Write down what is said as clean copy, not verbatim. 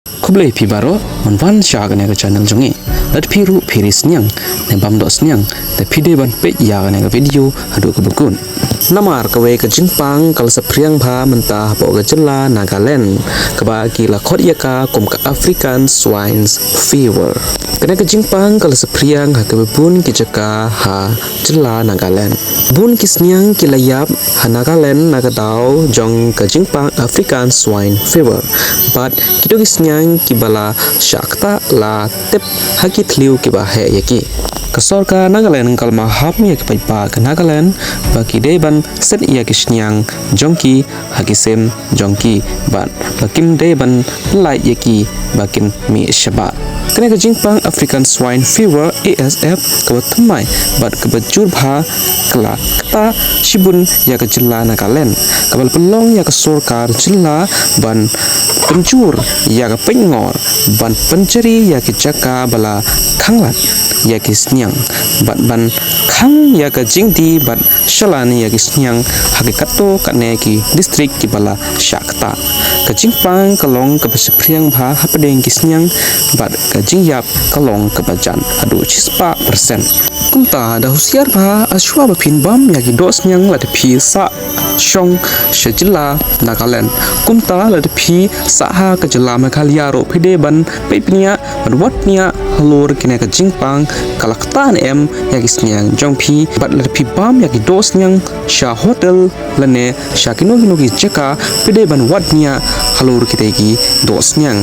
Kublai pi baro manwan sha ga ga channel jongi lat piru phiri Sniang ne bam do Sniang te phide ban Peit ya ga video hadu ke bukun namar ka we ka jingpang kal sa priang bha menta po ga jilla Nagaland ka ba ki la khot ya ka kum ka African swine fever kena ka jingpang kal sa priang ha ka bun ki jaka ha jilla Nagaland bun ki Sniang ki la yap ha Nagaland na ka daw jong ka jingpang African swine fever but kido ki Sniang ki bala shakta la tep haki thliu ki ba he yaki kasor ka Nagaland kalma hap mi ki pa ka Nagaland ba ki deban set ya ki Sniang jongki haki sem jongki ban bakim deban Lait yaki bakin mi shabat kena ka jingpang African swine fever ASF ka thamai bat ka bajur bha kala kata shibun ya ka jilla Nagaland kabal pelong ya ka sorkar jilla ban pencur ya ka pengor ban penceri ya ki jaka bala khanglat ya ki Sniang ban khang ya ka jingdi ban shalani ya ki Sniang hakikato kane ki district ki bala shakta ka jingpang kalong ka priang bha hapadeng ki Sniang bat ka jingjia kalong ka bajan adu 6% kumta da husiar bha ashwa ba Phin bam ya ki do Sniang la de phi sa shong shajila Nagaland kumta la de phi sa ha ka jala Meghalaya ro phide ban pepnia watnia halor kine ka jingpang kalaktan em ya ki Sniang jong phi bat la phi bam ya ki do Sniang sha hotel lane sha kino ki jeka phide ban watnia halor ki do Sniang